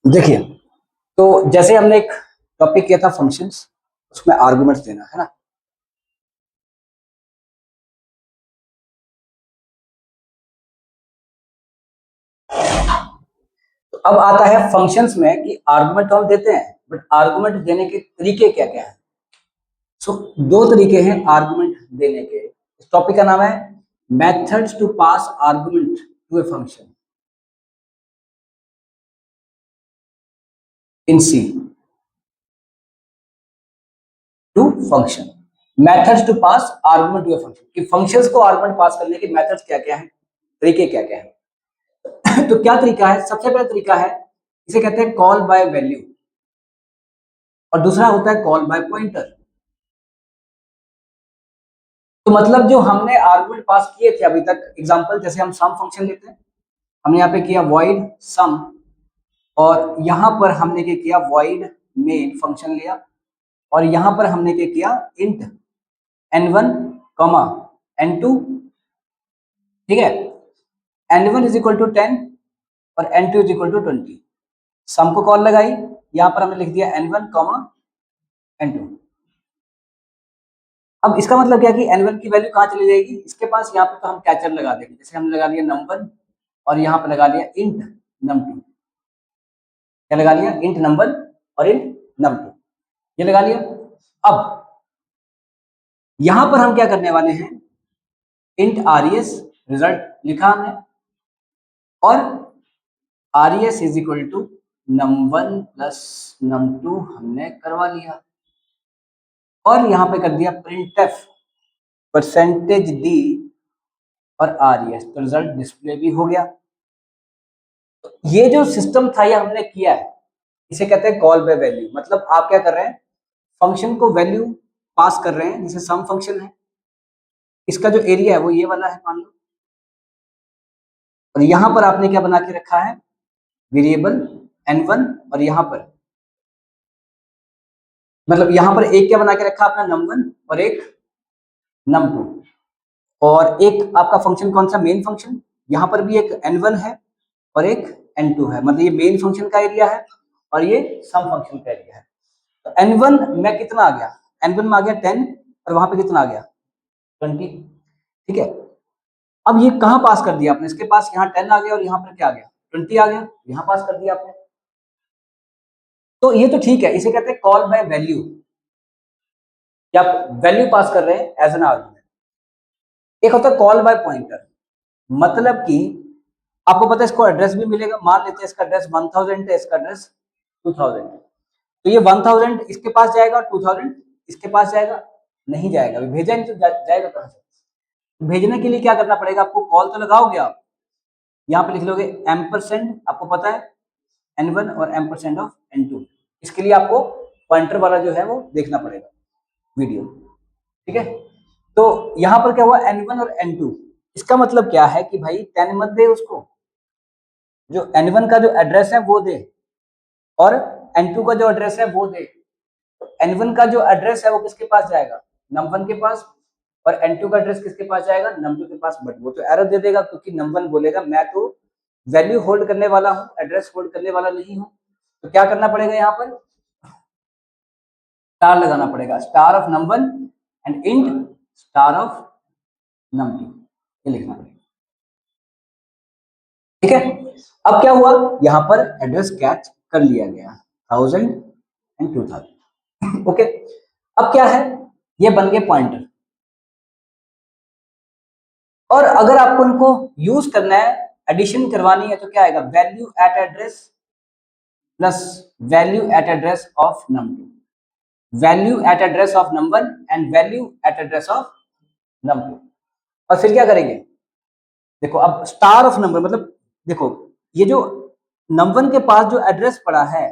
देखिए, तो जैसे हमने एक टॉपिक किया था फंक्शंस, उसमें आर्गुमेंट्स देना है ना। तो अब आता है फंक्शंस में कि आर्गुमेंट तो हम देते हैं, बट आर्गुमेंट देने के तरीके क्या क्या है। सो दो तरीके हैं आर्गुमेंट देने के। इस टॉपिक का नाम है methods to pass argument to a function in C to function. Methods to pass argument to a function, कि फंक्शंस को आर्गुमेंट पास करने के मेथड्स क्या क्या हैं, तरीके क्या क्या हैं। तो क्या तरीका है, सबसे पहला तरीका है, इसे कहते हैं कॉल बाय वैल्यू, और दूसरा होता है कॉल बाय पॉइंटर। तो मतलब जो हमने आर्गुमेंट पास किए थे अभी तक, एग्जांपल जैसे हम सम फंक्शन लेते हैं, हमने यहाँ पे किया वॉइड सम, और यहाँ पर हमने क्या किया, वॉइड मेन फंक्शन लिया, और यहाँ पर हमने क्या किया, इंट n1 कॉमा n2, ठीक है। n1 इज इक्वल टू 10 और n2 इज इक्वल टू 20। सम को कॉल लगाई, यहाँ पर हमने लिख दिया n1 कॉमा n2। अब इसका मतलब क्या कि n1 की वैल्यू कहाँ चली जाएगी, इसके पास, यहाँ पे तो हम कैचर लगा देंगे, जैसे हमने लगा लिया नंबर और यहाँ पे लगा लिया इंट num2। क्या लगा लिया, इंट नंबर और इंट num2, ये लगा लिया। अब यहां पर हम क्या करने वाले हैं, इंट आरईएस रिजल्ट लिखा हमने, और RES is equal to num1 plus num2 हमने करवा लिया, और यहां पे कर दिया प्रिंटफ परसेंटेज डी और आरईएस, तो रिजल्ट डिस्प्ले भी हो गया। तो ये जो सिस्टम था ये हमने किया है, इसे कहते हैं कॉल बाय वैल्यू। मतलब आप क्या कर रहे हैं, फंक्शन को वैल्यू पास कर रहे हैं, जैसे सम फंक्शन है, इसका जो एरिया है वो ये वाला है मान लो, और यहां पर आपने क्या बना के रखा है, वेरिएबल n1, और यहां पर मतलब यहां पर एक क्या बना के रखा आपने, num1 और एक num2, और एक आपका फंक्शन कौन सा, मेन फंक्शन, यहां पर भी एक n1 है और एक n2 है, मतलब ये मेन फंक्शन का एरिया है और ये सम फंक्शन का एरिया है। तो n1 में कितना आ गया, n1 में आ गया 10, और वहां पे कितना आ गया 20, ठीक है। अब ये कहां पास कर दिया आपने, इसके पास यहाँ 10 आ गया और यहाँ पर क्या आ गया, 20 आ गया, यहाँ पास कर दिया आपने। तो ये तो ठीक है, इसे कहते हैं कॉल बाय वैल्यू, कि आप वैल्यू पास कर रहे हैं एज एन आर्गुमेंट। एक होता है कॉल बाय पॉइंटर, मतलब कि आपको पता है इसको एड्रेस भी मिलेगा, मान लेते हैं इसका एड्रेस 1000 है, इसका एड्रेस 2000 है, तो ये 1000 इसके पास जाएगा और 2000 इसके पास जाएगा, नहीं जाएगा, भेजा नहीं तो जाएगा कहां से। भेजने के लिए क्या करना पड़ेगा, आपको कॉल तो लगाओगे आप, यहाँ पे लिख लोगे एम्परसेंड, आपको पता है n1 और एम्परसेंड ऑफ n2, इसके लिए आपको पॉइंटर वाला जो है वो देखना पड़ेगा वीडियो, ठीक है। तो यहाँ पर क्या हुआ, n1 और n2, इसका मतलब क्या है कि भाई 10 मत दे उसको, जो n1 का जो एड्रेस है वो दे, और n2 का जो एड्रेस है वो दे। तो n1 का जो एड्रेस है वो किसके पास जाएगा, num1 के पास, और n2 का एड्रेस किसके पास जाएगा, num2 के पास। बट वो तो एरर दे देगा, क्योंकि num1 बोलेगा मैं तो वैल्यू होल्ड करने वाला हूँ, एड्रेस होल्ड करने वाला नहीं हूँ। तो क्या करना पड़ेगा, यहाँ पर स्टार लगाना पड़ेगा, star of num1 and int star of num2, ये लिखना पड़ेगा, ठीक है। अब क्या हुआ, यहाँ पर एड्रेस कैच कर लिया गया 1000 एंड 2000, ओके। अब क्या है, ये बन गए पॉइंटर, और अगर आपको इनको यूज करना है, एडिशन करवानी है, तो क्या आएगा, value eight address plus value eight address of num2, value eight address of num1 and value eight address of num2। और फिर क्या करेंगे, देखो अब स्टार ऑफ नंबर, मतलब देखो ये जो num1 के पास जो एड्रेस पड़ा है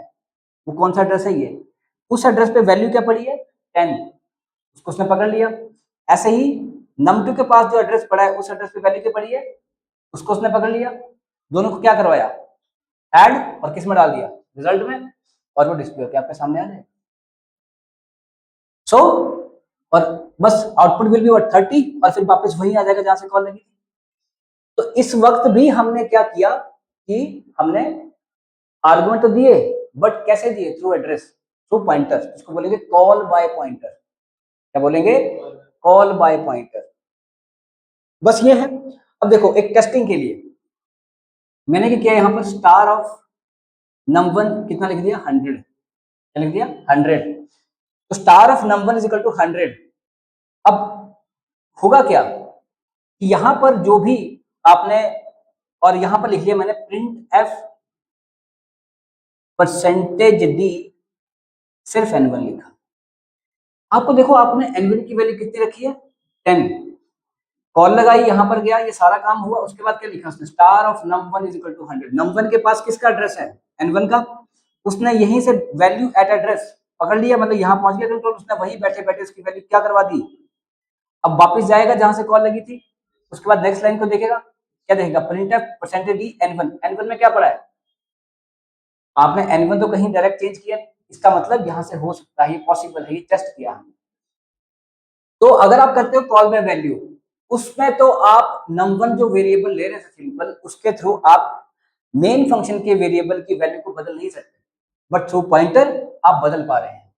वो कौन सा एड्रेस है, ये, उस एड्रेस पे वैल्यू क्या पड़ी है 10, उसको उसने पकड़ लिया। ऐसे ही num2 के पास जो एड्रेस पड़ा है उस एड्रेस पे वैल्यू क्या पड़ी है, उसको उसने पकड़ लिया। दोनों को क्या करवाया, ऐड, और किस में डाल दिया, रिजल्ट में, और वो डिस्प्ले होकर आपके सामने आ जाए। सो और बस आउटपुट विल बी 30, और फिर वापस वही आ जाएगा जहां से कॉल लगी। तो इस वक्त भी हमने क्या किया कि हमने आर्गुमेंट तो दिए, बट कैसे दिए? थ्रू एड्रेस, थ्रू पॉइंटर, इसको बोलेंगे कॉल बाय पॉइंटर। क्या बोलेंगे? Call by pointer. बस ये है। अब देखो एक टेस्टिंग के लिए मैंने क्या किया, यहाँ पर स्टार ऑफ नम1 कितना लिख दिया? 100। क्या लिख दिया? 100। तो स्टार ऑफ नम1 इज इक्वल टू 100। अब होगा क्या कि यहां पर जो भी आपने, और यहां पर लिख लिया मैंने प्रिंट एफ परसेंटेज डी, सिर्फ n1 लिखा। आपको देखो आपने n1 की वैल्यू कितनी रखी है? 10। कॉल लगाई, यहां पर गया, ये सारा काम हुआ, उसके बाद क्या लिखा उसने? Star of num1 is equal to 100। num1 के पास किसका एड्रेस है? n1 का। उसने यहीं से वैल्यू एट एड्रेस पकड़ लिया, मतलब यहां पहुंच गया कंट्रोल, उसने वहीं बैठे बैठे उसकी वैल्यू क्या करवा दी। अब वापस जाएगा जहां से कॉल लगी थी, उसके बाद नेक्स्ट लाइन को देखेगा, क्या देखेगा? Printf percentage D n1। n1 में क्या पड़ा है? आपने n1 तो कहीं डायरेक्ट चेंज किया, इसका मतलब यहां से हो सकता है, पॉसिबल है, ये टेस्ट किया हमने। तो अगर आप करते हो कॉल बाय वैल्यू, उसमें तो आप num1 जो वेरिएबल ले रहे थे सिंपल, उसके थ्रू आप मेन फंक्शन के वेरिएबल की वैल्यू को बदल नहीं सकते, बट थ्रू पॉइंटर आप बदल पा रहे हैं,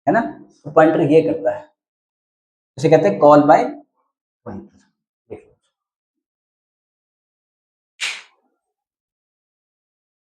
है ना? तो पॉइंटर ये करता है, इसे कहते हैं कॉल बाय पॉइंटर।